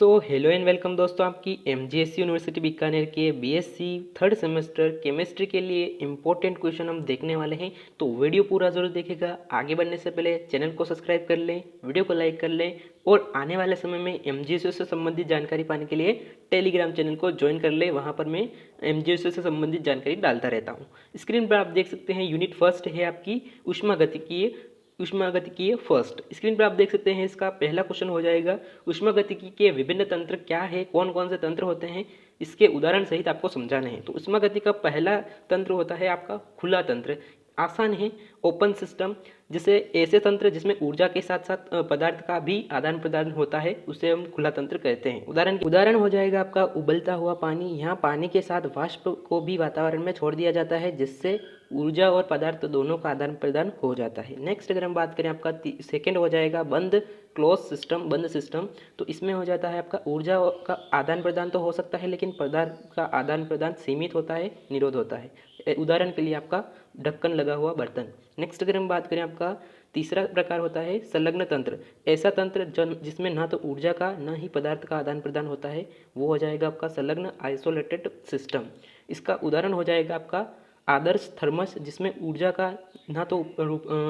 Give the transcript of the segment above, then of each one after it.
Hello and welcome दोस्तों, आपकी एमजीएससी university Bikaner के बीएससी थर्ड सेमेस्टर केमिस्ट्री के लिए इम्पोर्टेंट क्वेश्चन हम देखने वाले हैं। तो वीडियो पूरा ज़रूर देखेगा। आगे बढ़ने से पहले चैनल को सब्सक्राइब कर लें, वीडियो को लाइक कर लें और आने वाले समय में एमजीएससी से संबंधित जानकारी पाने के लिए टेलीग्राम चैनल को ज्वाइन कर लें। वहाँ पर मैं एमजीएससी से संबंधित जानकारी डालता रहता हूँ। स्क्रीन पर आप देख सकते हैं यूनिट फर्स्ट है आपकी ऊष्मागतिकीय फर्स्ट। स्क्रीन पर आप देख सकते हैं इसका पहला क्वेश्चन हो जाएगा, ऊष्मागतिकी के विभिन्न तंत्र क्या है, कौन कौन से तंत्र होते हैं, इसके उदाहरण सहित आपको समझाना है। तो ऊष्मागतिकी का पहला तंत्र होता है आपका खुला तंत्र। आसान है, ओपन सिस्टम। जैसे ऐसे तंत्र जिसमें ऊर्जा के साथ साथ पदार्थ का भी आदान प्रदान होता है उसे हम खुला तंत्र कहते हैं। उदाहरण हो जाएगा आपका उबलता हुआ पानी। यहाँ पानी के साथ वाष्प को भी वातावरण में छोड़ दिया जाता है जिससे ऊर्जा और पदार्थ दोनों का आदान प्रदान हो जाता है। नेक्स्ट अगर हम बात करें आपका सेकेंड हो जाएगा बंद सिस्टम। तो इसमें हो जाता है आपका ऊर्जा का आदान प्रदान तो हो सकता है लेकिन पदार्थ का आदान प्रदान सीमित होता है, निरोध होता है। उदाहरण के लिए आपका ढक्कन लगा हुआ बर्तन। नेक्स्ट अगर हम बात करें आपका तीसरा प्रकार होता है संलग्न तंत्र। ऐसा तंत्र जिसमें ना तो ऊर्जा का ना ही पदार्थ का आदान प्रदान होता है वो हो जाएगा आपका संलग्न आइसोलेटेड सिस्टम। इसका उदाहरण हो जाएगा आपका आदर्श थर्मस, जिसमें ऊर्जा का ना तो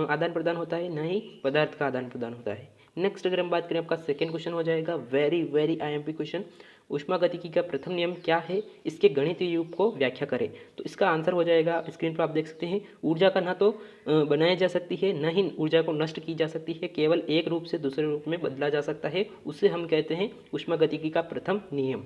आदान प्रदान होता है ना ही पदार्थ का आदान प्रदान होता है। नेक्स्ट अगर हम बात करें आपका सेकेंड क्वेश्चन हो जाएगा वेरी आईएमपी क्वेश्चन, ऊष्मागतिकी का प्रथम नियम क्या है, इसके गणितीय रूप को व्याख्या करें। तो इसका आंसर हो जाएगा स्क्रीन पर आप देख सकते हैं, ऊर्जा का ना तो बनाया जा सकती है न ही ऊर्जा को नष्ट की जा सकती है, केवल एक रूप से दूसरे रूप में बदला जा सकता है, उसे हम कहते हैं ऊष्मागतिकी का प्रथम नियम।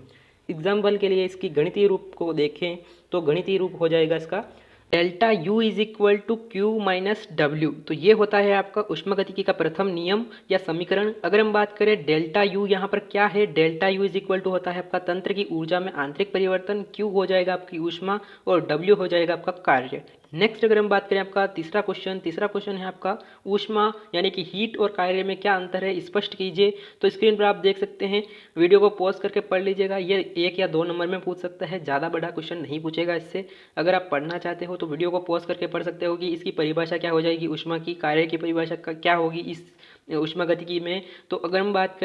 एग्जाम्पल के लिए इसकी गणितीय रूप को देखें तो गणितीय रूप हो जाएगा इसका delta U is equal to Q minus W. तो ये होता है आपका ऊष्मागतिकी का प्रथम नियम या समीकरण। अगर हम बात करें डेल्टा यू यहाँ पर क्या है, delta U is equal to होता है आपका तंत्र की ऊर्जा में आंतरिक परिवर्तन, क्यू हो जाएगा आपकी ऊष्मा और डब्ल्यू हो जाएगा आपका कार्य। नेक्स्ट अगर हम बात करें आपका तीसरा क्वेश्चन है आपका ऊष्मा यानी कि हीट और कार्य में क्या अंतर है, स्पष्ट कीजिए। तो स्क्रीन पर आप देख सकते हैं, वीडियो को पॉज करके पढ़ लीजिएगा। ये 1 या 2 नंबर में पूछ सकता है, ज़्यादा बड़ा क्वेश्चन नहीं पूछेगा इससे। अगर आप पढ़ना चाहते हो तो वीडियो को पॉज करके पढ़ सकते हो कि इसकी परिभाषा क्या हो जाएगी, ऊष्मा की कार्य की परिभाषा क्या होगी इस ऊष्मागतिकी में। तो अगर हम बात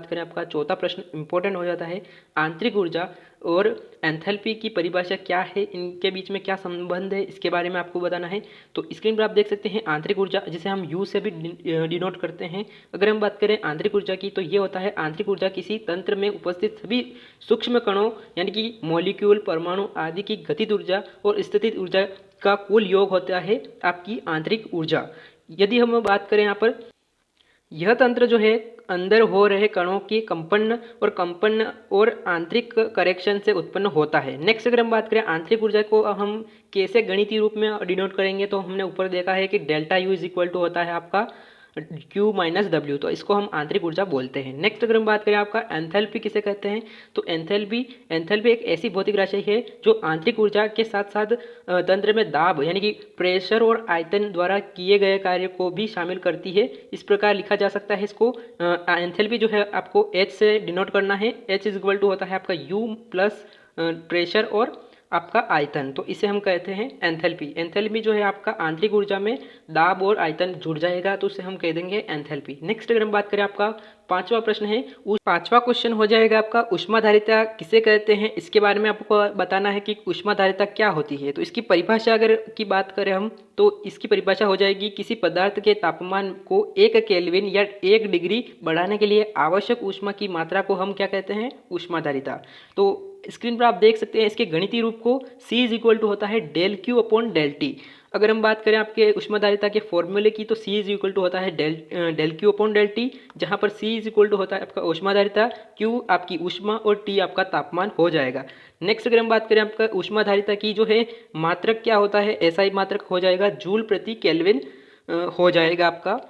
करें आपका चौथा प्रश्न इंपॉर्टेंट हो जाता है, आंतरिक ऊर्जा और एंथैल्पी की परिभाषा क्या है, इनके बीच में क्या संबंध है, इसके बारे में आपको बताना है। तो स्क्रीन पर आप देख सकते हैं आंतरिक ऊर्जा, जिसे हम यू से भी डिनोट करते हैं। अगर हम बात करें आंतरिक ऊर्जा की तो ये होता है आंतरिक ऊर्जा किसी तंत्र में उपस्थित सभी सूक्ष्म कणों यानी कि मॉलिक्यूल, परमाणु आदि की गतिज ऊर्जा और स्थितिज ऊर्जा का कुल योग होता है आपकी आंतरिक ऊर्जा। यदि हम बात करें यहाँ पर, यह तंत्र जो है अंदर हो रहे कणों की कंपन और आंतरिक करेक्शन से उत्पन्न होता है। नेक्स्ट अगर हम बात करें आंतरिक ऊर्जा को हम कैसे गणितीय रूप में डिनोट करेंगे, तो हमने ऊपर देखा है कि delta U is equal to होता है आपका क्यू माइनस डब्ल्यू, तो इसको हम आंतरिक ऊर्जा बोलते हैं। नेक्स्ट अगर हम बात करें आपका एंथैल्पी किसे कहते हैं, तो एंथैल्पी एक ऐसी भौतिक राशि है जो आंतरिक ऊर्जा के साथ साथ तंत्र में दाब यानी कि प्रेशर और आयतन द्वारा किए गए कार्य को भी शामिल करती है। इस प्रकार लिखा जा सकता है इसको। एंथैल्पी जो है आपको एच से डिनोट करना है। एच इज इक्वल टू होता है आपका यू प्लस प्रेशर और आपका आयतन, तो इसे हम कहते हैं एंथैल्पी। एंथैल्पी जो है आपका आंतरिक ऊर्जा में दाब और आयतन जुड़ जाएगा तो उसे हम कह देंगे एंथैल्पी। नेक्स्ट अगर हम बात करें आपका पांचवा प्रश्न है, पांचवा क्वेश्चन हो जाएगा आपका ऊष्माधारिता किसे कहते हैं, इसके बारे में आपको बताना है कि ऊष्माधारिता क्या होती है। तो इसकी परिभाषा अगर की बात करें हम तो इसकी परिभाषा हो जाएगी किसी पदार्थ के तापमान को 1 केल्विन या 1 डिग्री बढ़ाने के लिए आवश्यक ऊष्मा की मात्रा को हम क्या कहते हैं, ऊष्माधारिता। तो स्क्रीन पर आप देख सकते हैं इसके गणितीय रूप को, C इज इक्वल टू होता है del Q upon del T. अगर हम बात करें आपके ऊष्माधारिता के फॉर्मूले की तो C इज इक्वल टू होता है del Q upon del T, जहाँ पर C इज इक्वल टू होता है आपका ऊष्माधारिता, Q आपकी ऊष्मा और T आपका तापमान हो जाएगा। नेक्स्ट अगर हम बात करें आपका ऊष्माधारिता की जो है मात्रक क्या होता है, SI मात्रक हो जाएगा जूल प्रति केल्विन हो जाएगा आपका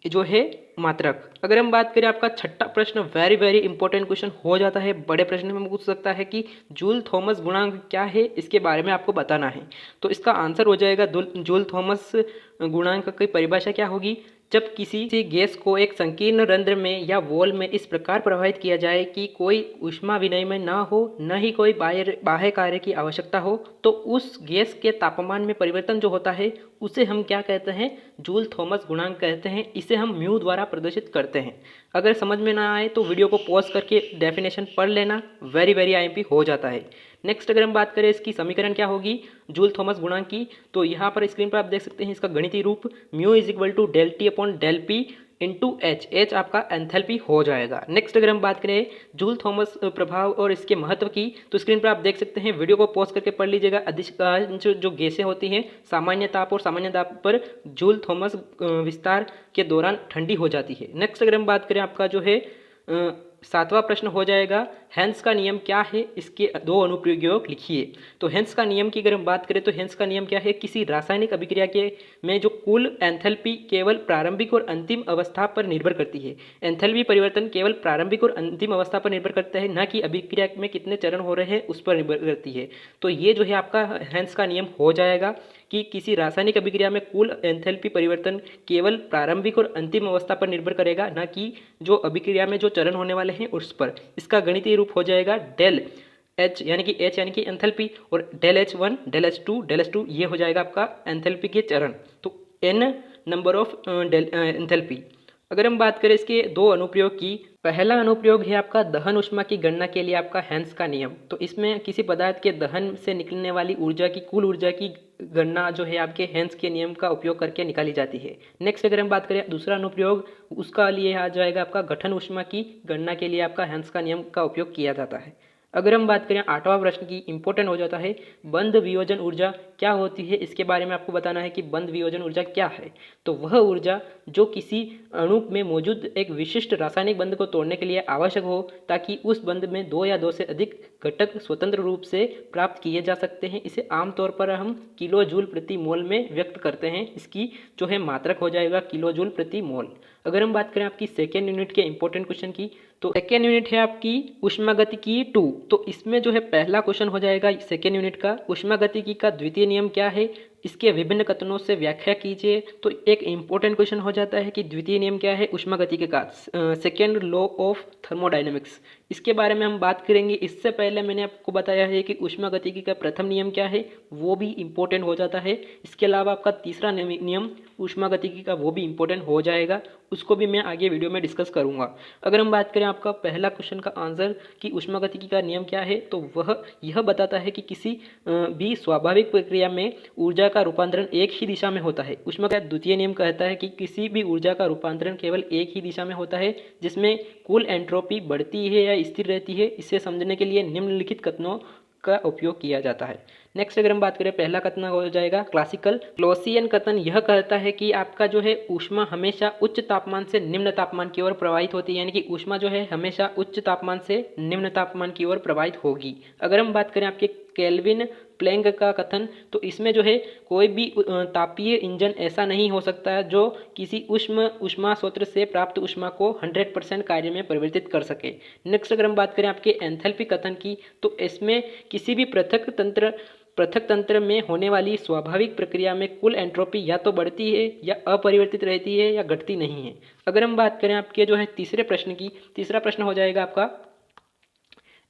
जो है मात्रक। अगर हम बात करें आपका छठा प्रश्न, वेरी इंपॉर्टेंट क्वेश्चन हो जाता है, बड़े प्रश्न में पूछ सकता है कि जूल थॉमस गुणांक क्या है, इसके बारे में आपको बताना है। तो इसका आंसर हो जाएगा जूल थॉमस गुणांक की परिभाषा क्या होगी, जब किसी गैस को एक संकीर्ण रंध्र में या वॉल में इस प्रकार प्रवाहित किया जाए कि कोई ऊष्मा विनिमय न हो न ही कोई बाह्य कार्य की आवश्यकता हो, तो उस गैस के तापमान में परिवर्तन जो होता है उसे हम क्या कहते हैं, जूल थॉमस गुणांक कहते हैं। इसे हम म्यू द्वारा प्रदर्शित करते हैं। अगर समझ में ना आए तो वीडियो को पॉज करके डेफिनेशन पढ़ लेना, वेरी वेरी आईएमपी हो जाता है। नेक्स्ट अगर हम बात करें इसकी समीकरण क्या होगी जूल थॉमस गुणांक की, तो यहाँ पर स्क्रीन पर आप देख सकते हैं इसका गणितीय रूप mu is equal to del T upon del P into H. H आपका एंथैल्पी हो जाएगा। नेक्स्ट अगर हम बात करें जूल थॉमस प्रभाव और इसके महत्व की, तो स्क्रीन पर आप देख सकते हैं, वीडियो को पॉज करके पढ़ लीजिएगा। अधिकांश जो गैसें होती हैं सामान्य ताप और सामान्य ताप पर जूल थॉमस विस्तार के दौरान ठंडी हो जाती है। नेक्स्ट अगर हम बात करें आपका जो है सातवां प्रश्न हो जाएगा हेंस का नियम क्या है, इसके दो अनुप्रयोग लिखिए। तो हेंस का नियम की अगर हम बात करें तो हेंस का नियम क्या है, किसी रासायनिक अभिक्रिया के में जो कुल एंथैल्पी केवल प्रारंभिक और अंतिम अवस्था पर निर्भर करती है। एंथैल्पी परिवर्तन केवल प्रारंभिक और अंतिम अवस्था पर निर्भर करता है, न कि अभिक्रिया में कितने चरण हो रहे हैं उस पर निर्भर करती है। तो ये जो है आपका हेंस का नियम हो जाएगा कि किसी रासायनिक अभिक्रिया में कुल एंथैल्पी परिवर्तन केवल प्रारंभिक और अंतिम अवस्था पर निर्भर करेगा, न कि जो अभिक्रिया में जो चरण होने वाले हैं उस पर। इसका गणितीय रूप हो जाएगा डेल एच यानी कि एच यानी कि एंथैल्पी और del H one del H two ये हो जाएगा आपका एंथैल्पी के चरण। तो एन नंबर ऑफ एंथैल्पी। अगर हम बात करें इसके दो अनुप्रयोग की, पहला अनुप्रयोग है आपका दहन ऊष्मा की गणना के लिए आपका हेंस का नियम। तो इसमें किसी पदार्थ के दहन से निकलने वाली ऊर्जा की कुल ऊर्जा की गणना जो है आपके हेंस के नियम का उपयोग करके निकाली जाती है। नेक्स्ट अगर हम बात करें दूसरा अनुप्रयोग, उसका लिए आ जाएगा आपका गठन ऊष्मा की गणना के लिए आपका हेंस का नियम का उपयोग किया जाता है। अगर हम बात करें आठवां प्रश्न की, इंपॉर्टेंट हो जाता है बंध वियोजन ऊर्जा क्या होती है, इसके बारे में आपको बताना है कि बंध वियोजन ऊर्जा क्या है। तो वह ऊर्जा जो किसी अणु में मौजूद एक विशिष्ट रासायनिक बंध को तोड़ने के लिए आवश्यक हो, ताकि उस बंध में दो या दो से अधिक घटक स्वतंत्र रूप से प्राप्त किए जा सकते हैं। इसे आमतौर पर हम किलो जूल प्रति मोल में व्यक्त करते हैं। इसकी जो है मात्रक हो जाएगा किलो जूल प्रति मोल। अगर हम बात करें आपकी सेकेंड यूनिट के इंपॉर्टेंट क्वेश्चन की, तो सेकेंड यूनिट है आपकी ऊष्मागतिकी 2। तो इसमें जो है पहला क्वेश्चन हो जाएगा सेकेंड यूनिट का, ऊष्मागतिकी का द्वितीय नियम क्या है, इसके विभिन्न कथनों से व्याख्या कीजिए। तो एक इंपॉर्टेंट क्वेश्चन हो जाता है कि द्वितीय नियम क्या है ऊष्मागतिकी का, सेकेंड लॉ ऑफ थर्मोडायनेमिक्स। इसके बारे में हम बात करेंगे। इससे पहले मैंने आपको बताया है कि ऊष्मागतिकी का प्रथम नियम क्या है, वो भी इंपॉर्टेंट हो जाता है। इसके अलावा आपका तीसरा नियम ऊष्मागतिकी का वो भी इंपॉर्टेंट हो जाएगा, उसको भी मैं आगे वीडियो में डिस्कस करूंगा। अगर हम बात करें आपका पहला क्वेश्चन का आंसर कि ऊष्मागतिकी का नियम क्या है, तो वह यह बताता है कि किसी भी स्वाभाविक प्रक्रिया में ऊर्जा का रूपांतरण एक ही दिशा में होता है। ऊष्मा का द्वितीय नियम कहता है कि किसी भी ऊर्जा का रूपांतरण केवल एक ही दिशा में होता है, जिसमें कुल एंट्रोपी बढ़ती है या स्थिर रहती है। इसे समझने के लिए निम्नलिखित कथनों का उपयोग किया जाता है। नेक्स्ट अगर हम बात करें पहला कथन हो जाएगा क्लासिकल क्लॉसियन कथन। यह कहता है कि आपका जो है ऊष्मा हमेशा उच्च तापमान से निम्न तापमान की ओर प्रवाहित होती है, यानी कि ऊष्मा जो है हमेशा उच्च तापमान से निम्न तापमान की ओर प्रवाहित होगी। अगर हम बात करें आपके केल्विन प्लैंक का कथन, तो इसमें जो है कोई भी तापीय इंजन ऐसा नहीं हो सकता है जो किसी ऊष्मा स्रोत से प्राप्त ऊष्मा को 100% कार्य में परिवर्तित कर सके। नेक्स्ट अगर हम बात करें आपके एंथैल्पी कथन की, तो इसमें किसी भी पृथक तंत्र में होने वाली स्वाभाविक प्रक्रिया में कुल एंट्रोपी या तो बढ़ती है या अपरिवर्तित रहती है या घटती नहीं है। अगर हम बात करें आपके जो है तीसरे प्रश्न की, तीसरा प्रश्न हो जाएगा आपका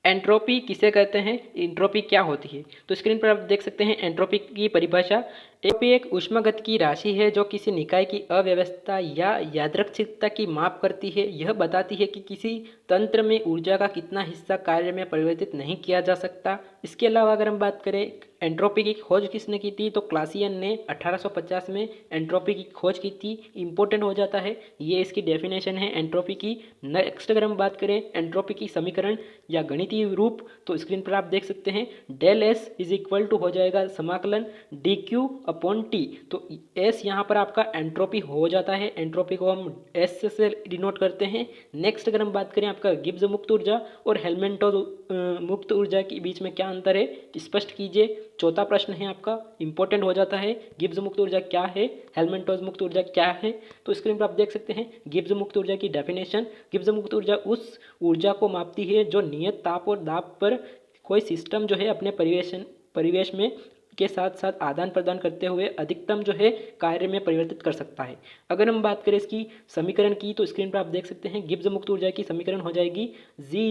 एंट्रोपी किसे कहते हैं, एंट्रोपी क्या होती है। तो स्क्रीन पर आप देख सकते हैं एंट्रोपी की परिभाषा। एंट्रोपी एक ऊष्मागतिकी राशि है जो किसी निकाय की अव्यवस्था या यादृच्छिकता की माप करती है। यह बताती है कि किसी तंत्र में ऊर्जा का कितना हिस्सा कार्य में परिवर्तित नहीं किया जा सकता। इसके अलावा अगर हम बात करें एंट्रोपी की खोज किसने की थी, तो क्लासियन ने 1850 में एंट्रोपी की खोज की थी। इंपॉर्टेंट हो जाता है, ये इसकी डेफिनेशन है एंट्रोपी की। नेक्स्ट अगर हम बात करें एंट्रोपी की समीकरण या गणितीय रूप, तो स्क्रीन पर आप देख सकते हैं del S is equal to हो जाएगा समाकलन डी क्यू अपॉन टी। तो एस यहाँ पर आपका एंट्रोपी हो जाता है, एंट्रोपी को हम एस से डिनोट करते हैं। नेक्स्ट अगर हम बात करें आपका गिब्स मुक्त ऊर्जा और हेल्महोल्ट्ज मुक्त ऊर्जा के बीच में क्या अंतर है, स्पष्ट कीजिए। चौथा प्रश्न है आपका, इंपॉर्टेंट हो जाता है, गिब्स मुक्त ऊर्जा क्या है, हेल्महोल्ट्ज मुक्त ऊर्जा क्या है। तो स्क्रीन पर आप देख सकते हैं गिब्स मुक्त ऊर्जा की डेफिनेशन। गिब्स मुक्त ऊर्जा उस ऊर्जा को मापती है जो नियत ताप और दाब पर कोई सिस्टम जो है अपने परिवेश में के साथ साथ आदान प्रदान करते हुए अधिकतम जो है कार्य में परिवर्तित कर सकता है। अगर हम बात करें इसकी समीकरण की, तो स्क्रीन पर आप देख सकते हैं गिब्स मुक्त ऊर्जा की समीकरण हो जाएगी G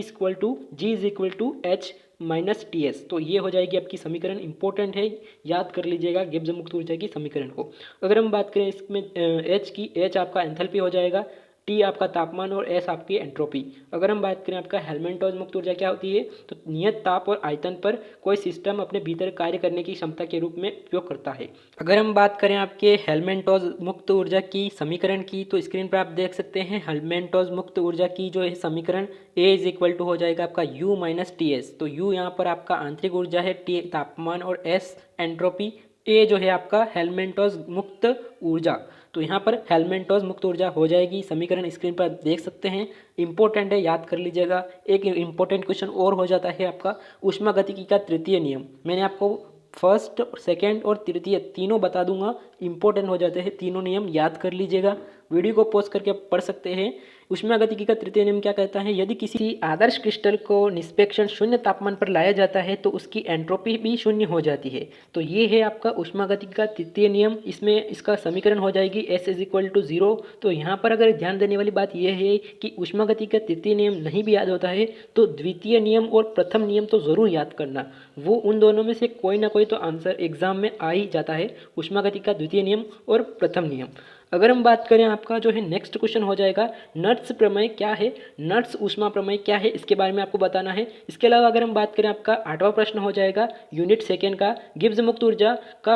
is equal to H minus TS. तो ये हो जाएगी आपकी समीकरण, इंपॉर्टेंट है, याद कर लीजिएगा गिब्स मुक्त ऊर्जा की समीकरण को। अगर हम बात करें इसमें एच की, एच आपका एंथैल्पी हो जाएगा, टी आपका तापमान और एस आपकी एंट्रोपी। अगर हम बात करें आपका हेल्महोल्ट्ज़ मुक्त ऊर्जा क्या होती है, तो नियत ताप और आयतन पर कोई सिस्टम अपने भीतर कार्य करने की क्षमता के रूप में उपयोग करता है। अगर हम बात करें आपके हेल्महोल्ट्ज़ मुक्त ऊर्जा की समीकरण की, तो स्क्रीन पर आप देख सकते हैं हेल्महोल्ट्ज़ मुक्त ऊर्जा की जो है समीकरण ए इज इक्वल टू हो जाएगा आपका यू माइनस टी एस। तो यू यहाँ पर आपका आंतरिक ऊर्जा है, टी तापमान और एस एंट्रोपी, ए जो है आपका हेल्महोल्ट्ज़ मुक्त ऊर्जा। तो यहाँ पर हेल्महोल्ट्ज़ मुक्त ऊर्जा हो जाएगी, समीकरण स्क्रीन पर देख सकते हैं, इंपॉर्टेंट है, याद कर लीजिएगा। एक इंपॉर्टेंट क्वेश्चन और हो जाता है आपका ऊष्मागतिकी का तृतीय नियम। मैंने आपको फर्स्ट, सेकंड और तृतीय तीनों बता दूंगा, इंपॉर्टेंट हो जाते हैं तीनों नियम, याद कर लीजिएगा। वीडियो को पॉज करके पढ़ सकते हैं। ऊष्मागतिकी का तृतीय नियम क्या कहता है, यदि किसी आदर्श क्रिस्टल को निष्पेक्षण शून्य तापमान पर लाया जाता है तो उसकी एंट्रोपी भी शून्य हो जाती है। तो ये है आपका ऊष्मागतिकी का तृतीय नियम। इसमें इसका समीकरण हो जाएगी एस इज इक्वल टू 0। तो यहाँ पर अगर ध्यान देने वाली बात यह है कि ऊष्मागतिकी का तृतीय नियम नहीं भी याद होता है तो द्वितीय नियम और प्रथम नियम तो ज़रूर याद करना, वो उन दोनों में से कोई ना कोई तो आंसर एग्जाम में आ ही जाता है, ऊष्मागतिकी का द्वितीय नियम और प्रथम नियम। अगर हम बात करें आपका जो है नेक्स्ट क्वेश्चन हो जाएगा नट्स प्रमेय क्या है, नट्स ऊष्मा प्रमेय क्या है, इसके बारे में आपको बताना है। इसके अलावा अगर हम बात करें आपका 8वां प्रश्न हो जाएगा यूनिट सेकेंड का, गिब्स मुक्त ऊर्जा का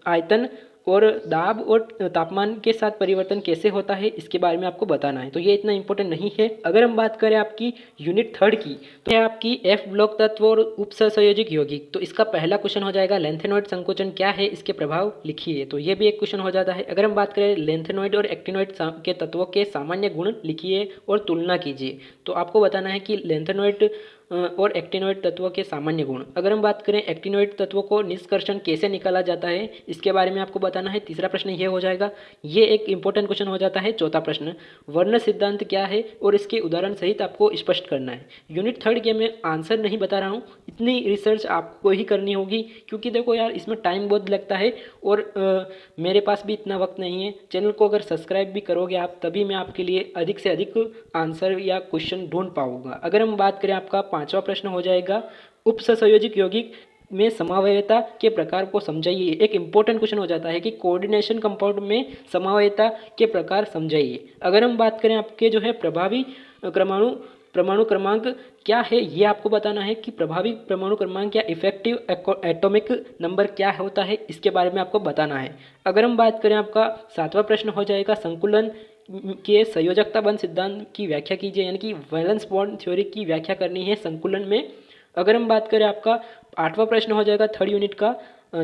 आयतन और दाब और तापमान के साथ परिवर्तन कैसे होता है, इसके बारे में आपको बताना है। तो ये इतना इंपॉर्टेंट नहीं है। अगर हम बात करें आपकी यूनिट थर्ड की, तो है आपकी एफ ब्लॉक तत्व और उपसंयोजक यौगिक। तो इसका पहला क्वेश्चन हो जाएगा लेंथेनॉइड संकोचन क्या है, इसके प्रभाव लिखिए। तो ये भी एक क्वेश्चन हो जाता है। अगर हम बात करें लेंथेनॉइड और एक्टिनॉइड के तत्वों के सामान्य गुण लिखिए और तुलना कीजिए। तो आपको बताना है कि लेंथेनॉइड और एक्टिनॉइड तत्वों के सामान्य गुण। अगर हम बात करें एक्टिनॉइड तत्वों को निष्कर्षण कैसे निकाला जाता है, इसके बारे में आपको बताना है। तीसरा प्रश्न ये हो जाएगा, ये एक इंपॉर्टेंट क्वेश्चन हो जाता है। चौथा प्रश्न, वर्ण सिद्धांत क्या है और इसके उदाहरण सहित आपको स्पष्ट करना है। यूनिट थर्ड के मैं आंसर नहीं बता रहा हूँ, इतनी रिसर्च आपको ही करनी होगी, क्योंकि देखो यार इसमें टाइम बहुत लगता है और मेरे पास भी इतना वक्त नहीं है। चैनल को अगर सब्सक्राइब भी करोगे आप, तभी मैं आपके लिए अधिक से अधिक आंसर या क्वेश्चन ढूंढ पाऊंगा। अगर हम बात करें आपका 5वां प्रश्न हो जाएगा उपसंयोजक यौगिक में समवायता के प्रकार को समझाइए। एक इंपॉर्टेंट क्वेश्चन हो जाता है कि कोऑर्डिनेशन कंपाउंड में समवायता के प्रकार समझाइए। अगर हम बात करें आपके जो है प्रभावी परमाणु क्रमांक क्या है, ये आपको बताना है कि प्रभावी परमाणु क्रमांक या इफेक्टिव एटॉमिक नंबर क्या होता है, इसके बारे में आपको बताना है। अगर हम बात करें आपका 7वां प्रश्न हो जाएगा संकुलन के संयोजकता बंध सिद्धांत की व्याख्या कीजिए, यानी कि वैलेंस बॉन्ड थ्योरी की व्याख्या करनी है संकुलन में। अगर हम बात करें आपका 8वां प्रश्न हो जाएगा थर्ड यूनिट का,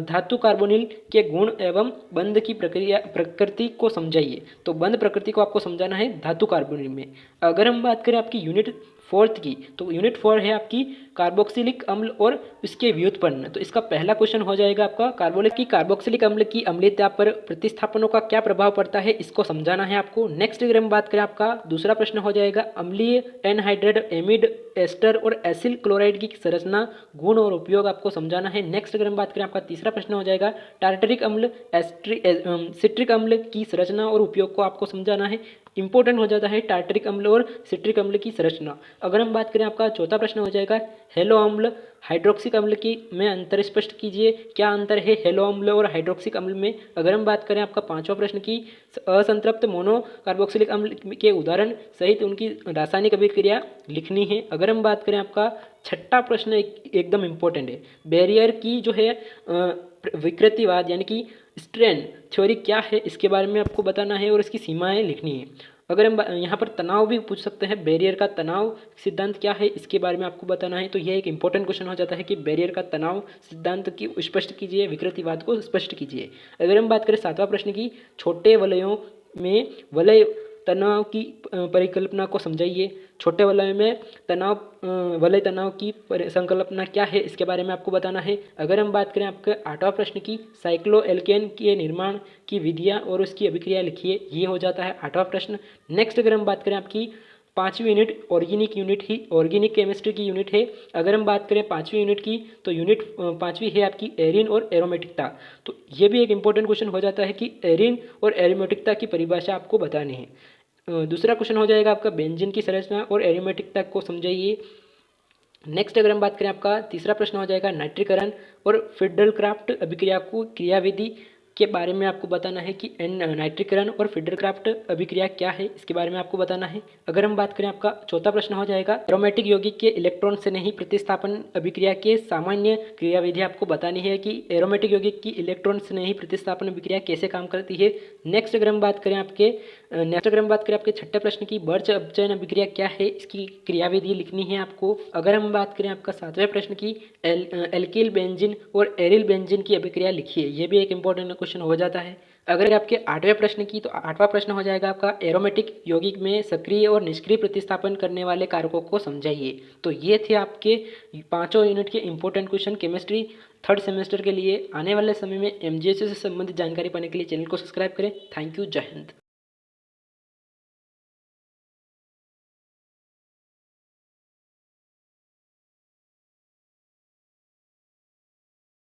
धातु कार्बोनिल के गुण एवं बंध की प्रकृति को समझाइए। तो बंध प्रकृति को आपको समझाना है धातु कार्बोनिल में। अगर हम बात करें आपकी यूनिट फोर्थ की, तो यूनिट 4 है आपकी कार्बोक्सिलिक अम्ल और इसके व्युत्पन्न। तो इसका पहला क्वेश्चन हो जाएगा आपका कार्बोक्सिलिक अम्ल की अम्लीयता पर प्रतिस्थापनों का क्या प्रभाव पड़ता है, इसको समझाना है आपको। नेक्स्ट अगर हम बात करें आपका दूसरा प्रश्न हो जाएगा अम्लीय एनहाइड्रेट एमिड एस्टर और एसिल क्लोराइड की संरचना गुण और उपयोग आपको समझाना है। नेक्स्ट अगर हम बात करें आपका तीसरा प्रश्न हो जाएगा टार्टरिक अम्ल सिट्रिक अम्ल की संरचना और उपयोग को आपको समझाना है। इंपॉर्टेंट हो जाता है टार्टरिक अम्ल और सिट्रिक अम्ल की संरचना। अगर हम बात करें आपका चौथा प्रश्न हो जाएगा हेलो अम्ल हाइड्रोक्सिक अम्ल की में अंतर स्पष्ट कीजिए, क्या अंतर है हेलो अम्ल और हाइड्रोक्सिक अम्ल में। अगर हम बात करें आपका पांचवा प्रश्न की असंतृप्त मोनो कार्बोक्सिलिक अम्ल के उदाहरण सहित उनकी रासायनिक अभिक्रिया लिखनी है। अगर हम बात करें आपका छठा प्रश्न एकदम इम्पोर्टेंट है, बैरियर की जो है विकृतिवाद यानी कि स्ट्रेन थ्योरी क्या है, इसके बारे में आपको बताना है और इसकी सीमाएं लिखनी है। अगर हम यहाँ पर तनाव भी पूछ सकते हैं, बैरियर का तनाव सिद्धांत क्या है, इसके बारे में आपको बताना है। तो यह एक इंपॉर्टेंट क्वेश्चन हो जाता है कि बैरियर का तनाव सिद्धांत की स्पष्ट कीजिए, विकृतिवाद को स्पष्ट कीजिए। अगर हम बात करें सातवां प्रश्न की छोटे वलयों में वलय तनाव की परिकल्पना को समझाइए। छोटे वलय में वलय तनाव की संकल्पना क्या है, इसके बारे में आपको बताना है। अगर हम बात करें आपके आठवां प्रश्न की साइक्लोएल्केन के निर्माण की विधियां और उसकी अभिक्रिया लिखिए, ये हो जाता है आठवां प्रश्न। नेक्स्ट अगर हम बात करें आपकी पाँचवीं यूनिट ऑर्गेनिक केमिस्ट्री की यूनिट है। अगर हम बात करें पाँचवीं यूनिट की, तो यूनिट पाँचवीं है आपकी एरिन और एरोमेटिकता। तो ये भी एक इंपॉर्टेंट क्वेश्चन हो जाता है कि एरिन और एरोमेटिकता की परिभाषा आपको बतानी है। दूसरा क्वेश्चन हो जाएगा आपका बेंजीन की संरचना और एरोमेटिकता को समझाइए। नेक्स्ट अगर हम बात करें, आपका तीसरा प्रश्न हो जाएगा नाइट्रीकरण और फिडलक्राफ्ट अभिक्रिया को क्रियाविधि के बारे में आपको बताना है कि नाइट्रीकरण और फिडलक्राफ्ट अभिक्रिया क्या है, इसके बारे में आपको बताना है। अगर हम बात करें, आपका चौथा प्रश्न हो जाएगा एरोमेटिक यौगिक के इलेक्ट्रॉन से नहीं प्रतिस्थापन अभिक्रिया के सामान्य क्रियाविधि आपको बतानी है कि एरोमेटिक यौगिक की इलेक्ट्रॉन से नहीं प्रतिस्थापन अभिक्रिया कैसे काम करती है। नेक्स्ट अगर हम बात करें आपके छठे प्रश्न की बर्च अपचयन अभिक्रिया क्या है, इसकी क्रियाविधि लिखनी है आपको। अगर हम बात करें आपका सातवें प्रश्न की एल्किल बेंजीन और एरिल बेंजीन की अभिक्रिया लिखिए, ये भी एक इंपॉर्टेंट क्वेश्चन हो जाता है। अगर आपके आठवें प्रश्न की, तो आठवां प्रश्न हो जाएगा आपका एरोमेटिक यौगिक में सक्रिय और निष्क्रिय प्रतिस्थापन करने वाले कारकों को समझाइए। तो ये थे आपके पांचों यूनिट के important question chemistry third semester के लिए। आने वाले समय में एमजीएससी से संबंधित जानकारी पाने के लिए चैनल को सब्सक्राइब करें। थैंक यू, जय हिंद।